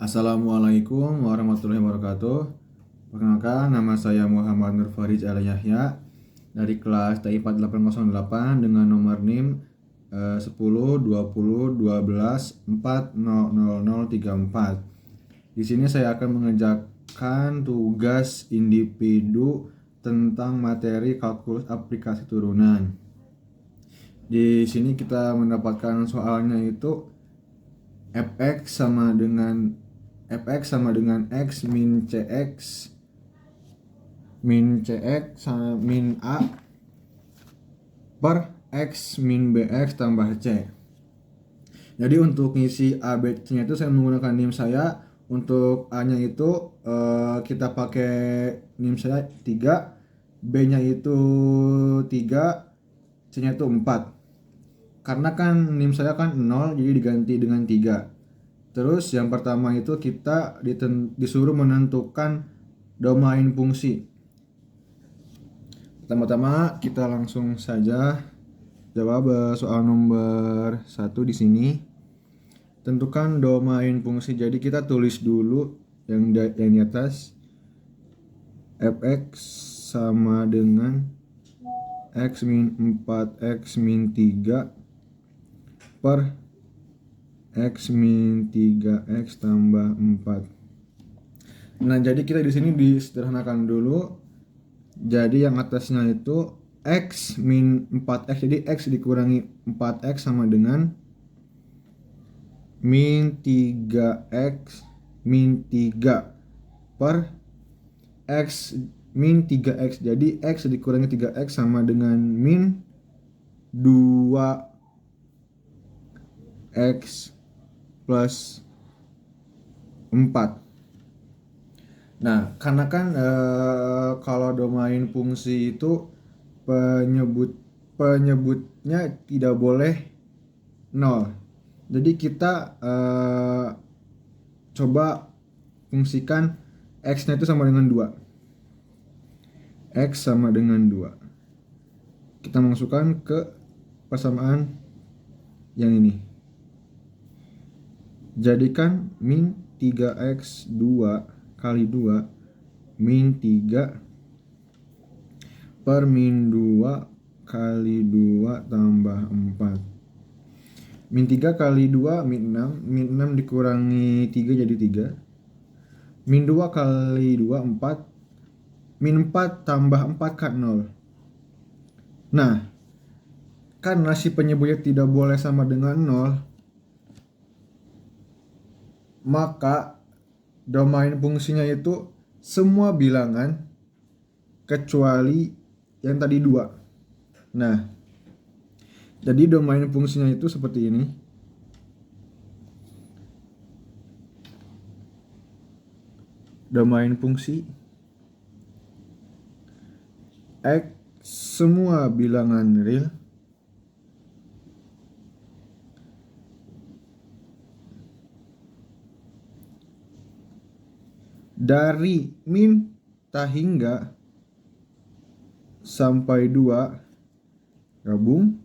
Assalamualaikum warahmatullahi wabarakatuh. Perkenalkan, nama saya Muhammad Nur Farid Al Yahya dari kelas TI 4808 dengan nomor NIM 10 20 12 40034. Di sini saya akan mengerjakan tugas individu tentang materi kalkulus aplikasi turunan. Di sini kita mendapatkan soalnya itu fx sama dengan x min cx sama min a per x min bx tambah c. Jadi untuk ngisi a b c nya itu saya menggunakan NIM saya. Untuk a nya itu kita pakai NIM saya 3, b nya itu 3, c nya itu 4. Karena kan NIM saya kan 0, jadi diganti dengan 3. Terus yang pertama itu kita disuruh menentukan domain fungsi. Pertama-tama kita langsung saja jawab soal nomor 1 di sini. Tentukan domain fungsi. Jadi kita tulis dulu yang di atas. Fx sama dengan x min 4x min 3 per x min 3x tambah 4. Nah, jadi kita di sini disederhanakan dulu. Jadi yang atasnya itu x min 4x. Jadi x dikurangi 4x sama dengan min 3x min 3 per x min 3x. Jadi x dikurangi 3x sama dengan min 2x plus 4. Nah, karena kan kalau domain fungsi itu penyebutnya tidak boleh 0. Jadi kita coba fungsikan x-nya itu sama dengan 2. X sama dengan 2. Kita masukkan ke persamaan yang ini. Jadikan min 3x 2 kali 2 min 3 per min 2 kali 2 tambah 4. Min 3 kali 2 min 6. Min 6 dikurangi 3 jadi 3. Min 2 kali 2 4. Min 4 tambah 4 kan 0. Nah, karena si penyebutnya tidak boleh sama dengan 0, maka domain fungsinya itu semua bilangan kecuali yang tadi 2. Nah, jadi domain fungsinya itu seperti ini. Domain fungsi x semua bilangan real dari min hingga sampai 2 gabung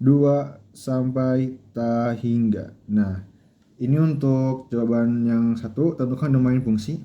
2 sampai hingga. Nah, ini untuk jawaban yang satu, tentukan domain fungsi.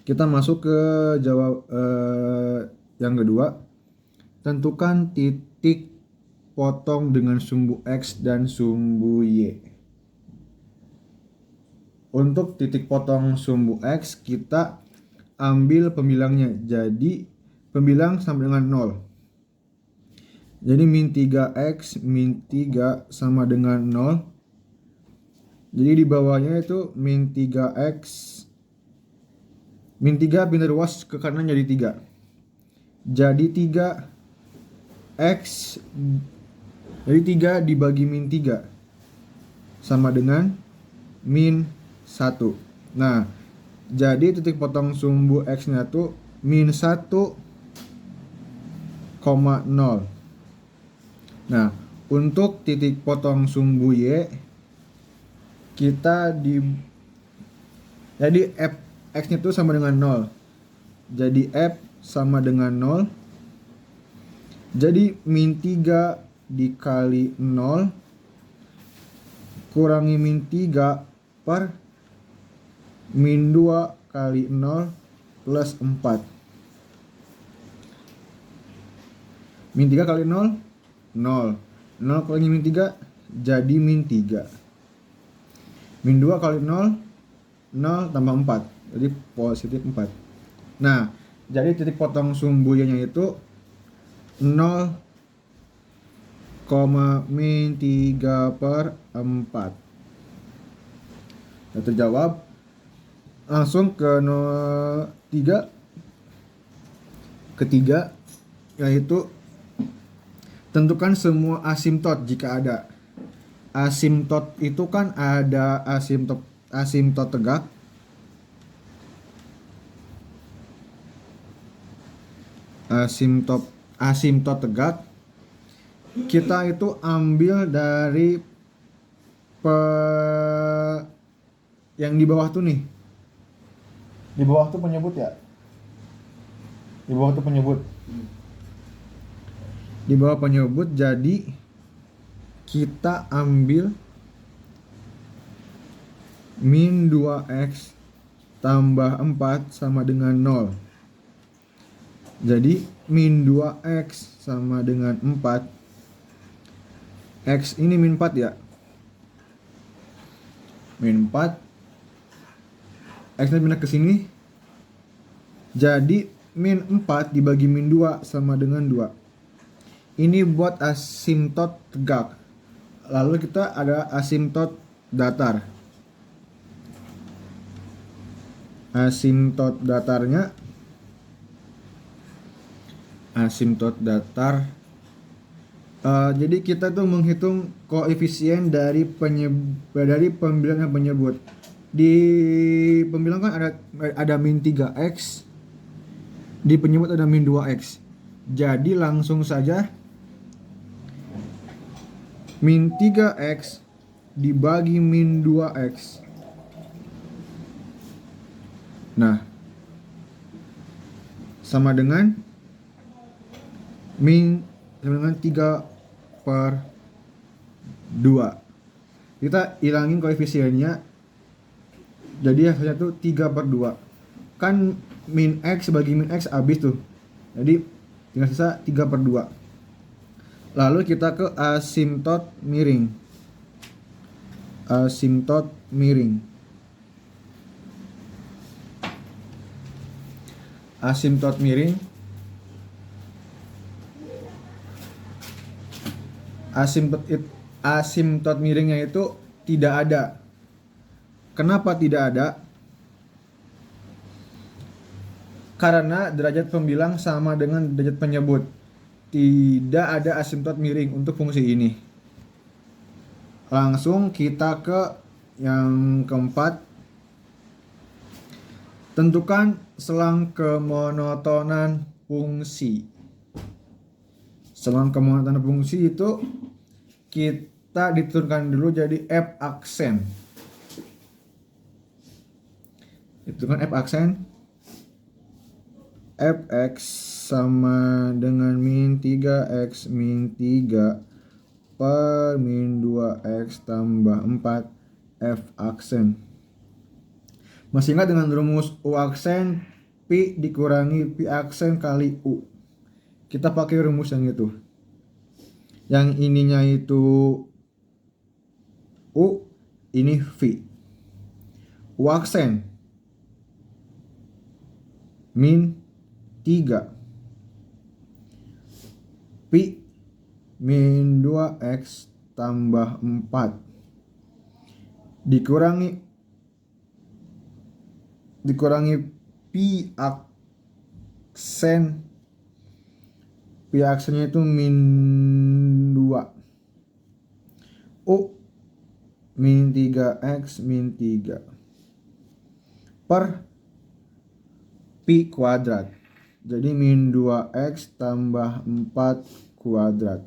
Kita masuk ke jawab yang kedua. Tentukan titik potong dengan sumbu x dan sumbu y. Untuk titik potong sumbu x, kita ambil pembilangnya. Jadi pembilang sama dengan 0. Jadi min 3x min 3 sama dengan 0. Jadi di bawahnya itu min 3x. Min 3 pindah ruas ke kanan jadi 3. Jadi 3x. Jadi 3 dibagi min 3 sama dengan min 1. Nah, jadi titik potong sumbu x-nya tuh min 1,0. Nah, untuk titik potong sumbu y, jadi f x-nya tuh sama dengan 0. Jadi f sama dengan 0. Jadi min 3 dikali 0 kurangi min 3 per min 2 kali 0 plus 4. Min 3 kali 0, 0. 0 kurangi min 3 jadi min 3. Min 2 kali 0, 0 tambah 4. Jadi positif 4. Nah, jadi titik potong sumbunya itu 0, min 3 per 4. Nah, terjawab. Langsung ke nomor 3. Ketiga, yaitu tentukan semua asimtot jika ada. Asimtot itu kan ada asimtot tegak, asimtot tegak. Kita itu ambil dari yang di bawah tuh nih. Di bawah tuh penyebut ya. Di bawah tuh penyebut. Di bawah penyebut, jadi kita ambil min 2x tambah 4 sama dengan 0. Jadi min 2x sama dengan 4. X ini min 4 ya. Min 4. X-nya pindah ke sini. Jadi min 4 dibagi min 2 sama dengan 2. Ini buat asimtot tegak. Lalu kita ada asimtot datar. Asimtot datarnya, asimtot datar. Jadi kita tuh menghitung koefisien dari pembilang dan penyebut. Di pembilang kan ada min 3x, di penyebut ada min 2x. Jadi langsung saja min 3x dibagi min 2x. Nah, sama dengan 3 per 2. Kita hilangin koefisiennya, jadi hasilnya tuh 3 per 2. Kan min x bagi min x habis tuh, jadi tinggal sisa 3 per 2. Lalu kita ke asimtot miring. Asimtot miring. Asimtot miring. Asimtot miringnya itu tidak ada. Kenapa tidak ada? Karena derajat pembilang sama dengan derajat penyebut. Tidak ada asimtot miring untuk fungsi ini. Langsung kita ke yang keempat. Tentukan selang kemonotonan fungsi. Selang kemonotonan fungsi itu kita diturunkan dulu jadi F aksen. Itu kan F aksen. Fx sama dengan min 3x min 3 per min 2x tambah 4 F aksen. Masih ingat dengan rumus U aksen Pi dikurangi Pi aksen kali U. Kita pakai rumus yang itu. Yang ininya itu U, ini V. U aksen min 3 Pi min 2x tambah 4 dikurangi Pi aksen. Pi aksennya itu min 2. U min 3x min 3 per Pi kuadrat. Jadi min 2x tambah 4 kuadrat.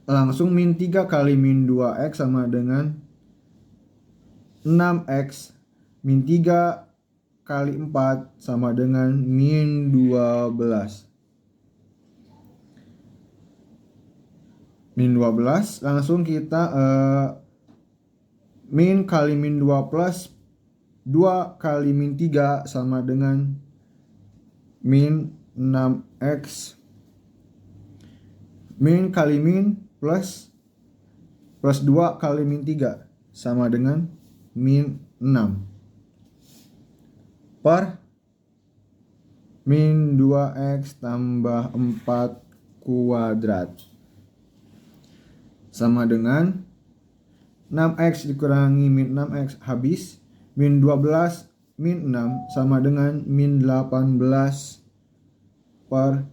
Langsung min 3 kali min 2x sama dengan 6x. Min 3 kali 4 sama dengan min 12. min 12, langsung kita min kali min 2 plus 2 kali min 3 sama dengan min 6x. Min kali min plus 2 kali min 3 sama dengan min 6 per min 2x tambah 4 kuadrat sama dengan 6x dikurangi min 6x habis, min 12 min 6 sama dengan min 18 per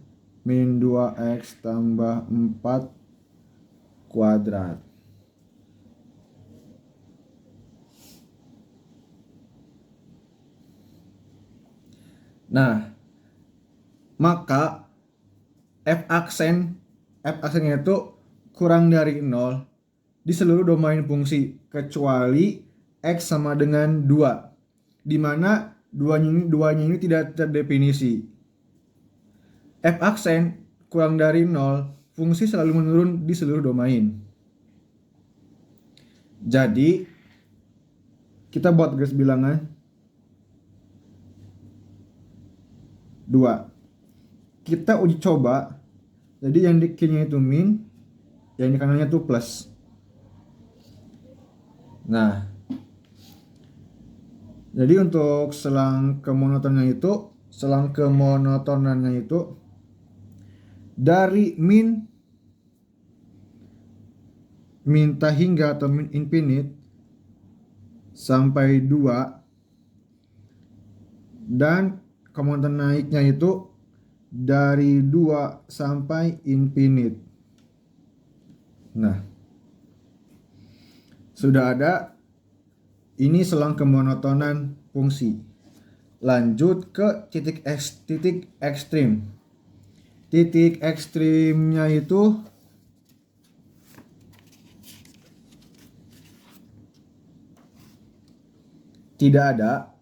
min 2x tambah 4 kuadrat. Nah, maka f aksennya itu kurang dari 0 di seluruh domain fungsi kecuali x sama dengan 2, di mana duanya ini tidak terdefinisi. F aksen kurang dari 0, fungsi selalu menurun di seluruh domain. Jadi kita buat garis bilangan 2. Kita uji coba. Jadi yang di kirinya itu min, yang di kanannya itu plus. Nah, jadi untuk selang kemonotonannya itu dari min tak hingga atau min infinite sampai 2, dan kemonoton naiknya itu dari 2 sampai infinite. Nah, sudah ada. Ini selang kemonotonan fungsi. Lanjut ke titik ekstrim. Titik ekstrimnya itu tidak ada.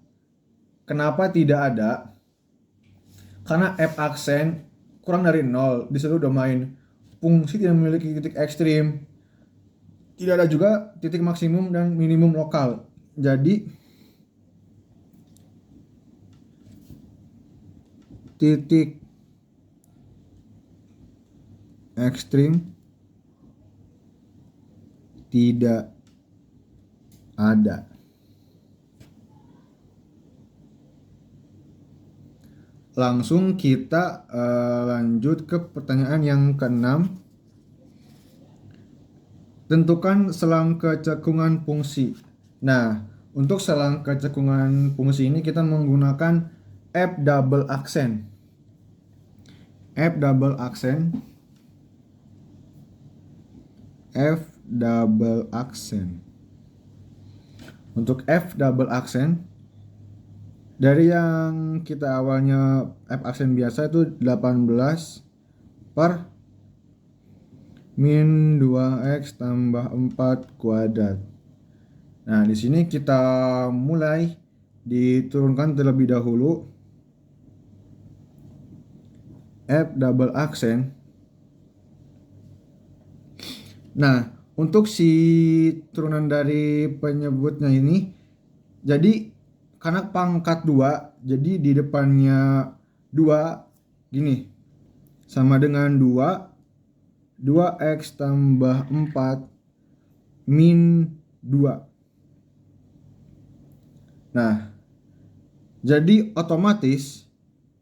Kenapa tidak ada? Karena f aksen kurang dari 0 di seluruh domain. Fungsi tidak memiliki titik ekstrim. Tidak ada juga titik maksimum dan minimum lokal. Jadi titik ekstrim tidak ada. Langsung kita lanjut ke pertanyaan yang ke-6. Tentukan selang kecekungan fungsi. Nah, untuk selang kecekungan fungsi ini kita menggunakan F double aksen. F double aksen. F double aksen. Untuk F double aksen, dari yang kita awalnya F aksen biasa itu 18 per min 2x tambah 4 kuadrat. Nah, di sini kita mulai diturunkan terlebih dahulu F double aksen. Nah, untuk si turunan dari penyebutnya ini, jadi karena pangkat 2, jadi di depannya 2 gini, sama dengan 2x tambah 4 min 2. Nah, jadi otomatis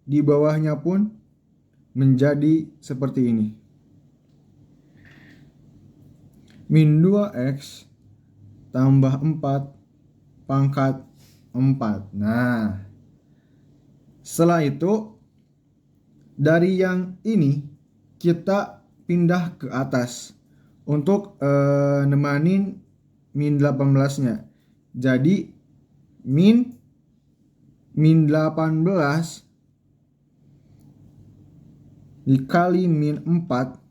di bawahnya pun menjadi seperti ini. Min 2x tambah 4 pangkat 4. Nah, setelah itu dari yang ini kita pindah ke atas untuk nemanin min 18-nya. Jadi min 18 dikali min 4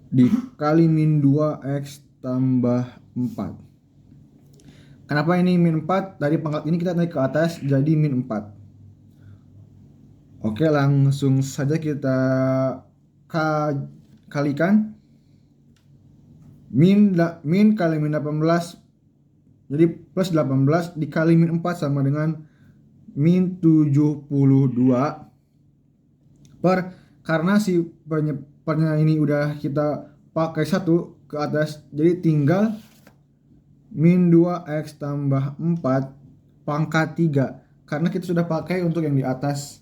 dikali min 2x tambah 4. Kenapa ini min 4? Dari pangkat ini kita naik ke atas jadi min 4. Oke, langsung saja kita kalikan min kali min 18, jadi plus 18 dikali min 4 sama dengan min 72 per, karena si penyeparnya ini udah kita pakai 1 ke atas, jadi tinggal min 2x tambah 4 pangkat 3, karena kita sudah pakai untuk yang di atas.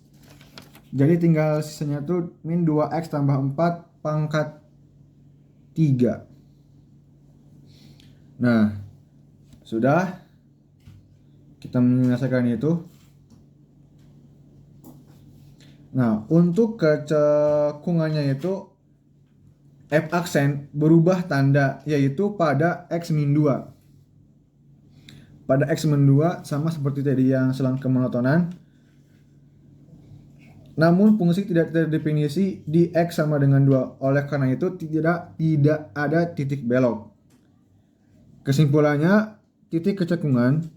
Jadi tinggal sisanya tuh min 2x tambah 4 pangkat 3. Nah, sudah kita menyelesaikan itu. Nah, untuk kecekungannya itu F aksen berubah tanda, yaitu pada x min 2. Pada x min 2 sama seperti tadi yang selang kemonotonan. Namun fungsi tidak terdefinisi di x sama dengan 2. Oleh karena itu tidak ada titik belok. Kesimpulannya, titik kecekungan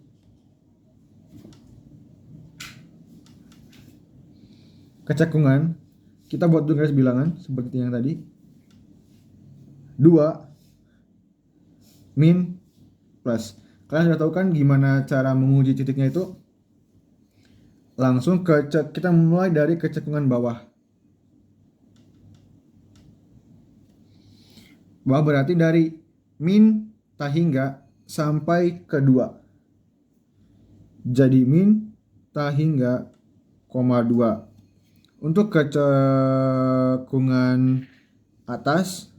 kita buat dulu garis bilangan seperti yang tadi. 2 min plus. Kalian sudah tahu kan gimana cara menguji titiknya itu? Langsung kita mulai dari kecekungan bawah. Bawah berarti dari min tak hingga sampai ke 2. Jadi min tak hingga, 2. Untuk kecekungan atas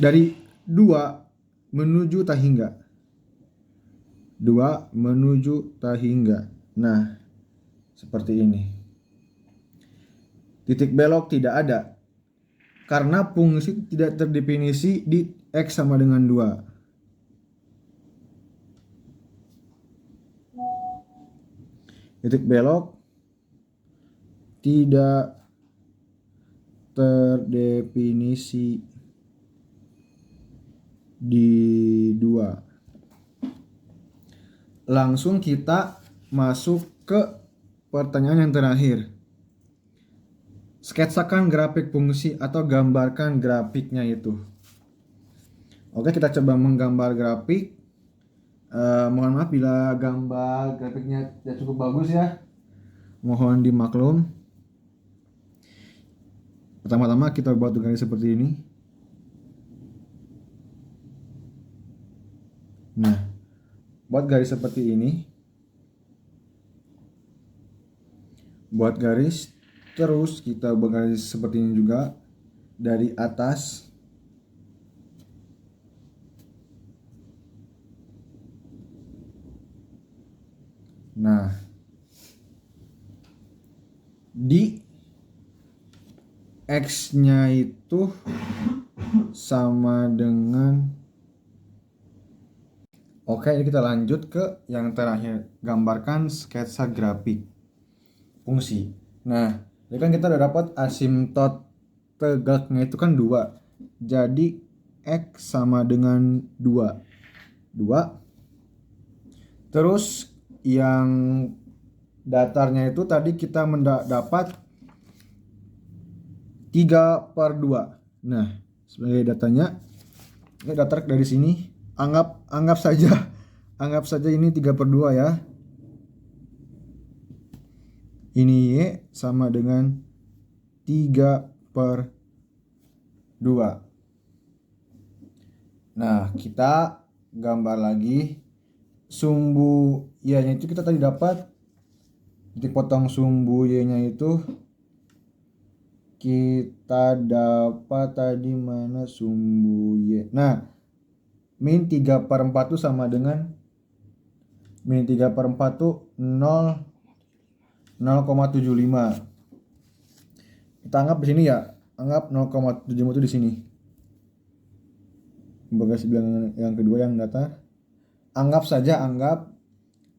dari 2 menuju tak hingga. 2 menuju tak hingga. Nah, seperti ini. Titik belok tidak ada karena fungsi tidak terdefinisi di x sama dengan 2. Titik belok tidak terdefinisi di 2. Langsung kita masuk ke pertanyaan yang terakhir. Sketsakan grafik fungsi atau gambarkan grafiknya itu. Oke, kita coba menggambar grafik. Mohon maaf bila gambar grafiknya tidak cukup bagus ya. Mohon dimaklum. Pertama-tama kita buat garis seperti ini. Nah, buat garis seperti ini. Buat garis, terus kita buat garis seperti ini juga dari atas. Nah, di X-nya itu sama dengan, oke, ini kita lanjut ke yang terakhir, gambarkan sketsa grafik fungsi. Nah, ini kan kita udah dapat asimtot tegaknya itu kan 2. Jadi X sama dengan 2. Terus yang datarnya itu tadi kita mendapat 3/2. Nah, sebagai datanya, ini datar dari sini, anggap saja ini 3/2 ya. Ini Y sama dengan 3/2. Nah, kita gambar lagi. Sumbu Y-nya itu kita tadi dapat, dipotong sumbu Y-nya itu kita dapat tadi mana sumbu Y. Nah, min 3/4 itu sama dengan, min 3/4 itu 0,75. Kita anggap di sini ya, anggap 0,75 itu di sini. Garis bilangan yang kedua yang datar. Anggap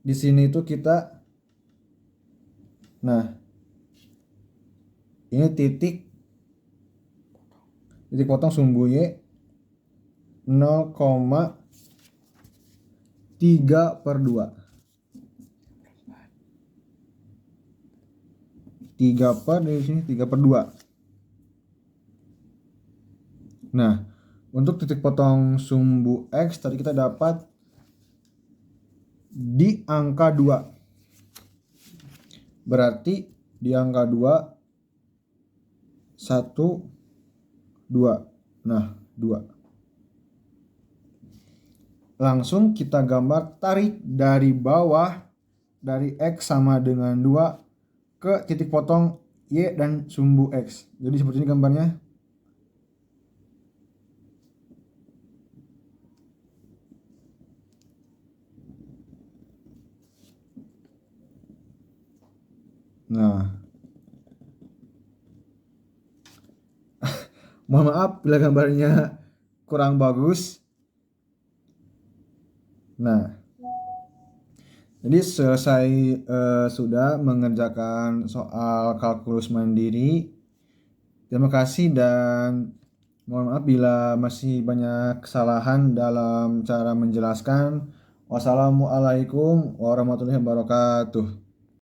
di sini itu kita, nah, ini titik potong sumbu Y 0,3/2. 3 per dari sini 3/2. Nah, untuk titik potong sumbu X tadi kita dapat di angka 2. Berarti di angka 2 1 2. Nah, 2. Langsung kita gambar tarik dari bawah dari X sama dengan 2 ke titik potong Y dan sumbu X. Jadi seperti ini gambarnya. Nah, mohon maaf bila gambarnya kurang bagus. Nah, jadi selesai sudah mengerjakan soal kalkulus mandiri. Terima kasih dan mohon maaf bila masih banyak kesalahan dalam cara menjelaskan. Wassalamualaikum warahmatullahi wabarakatuh.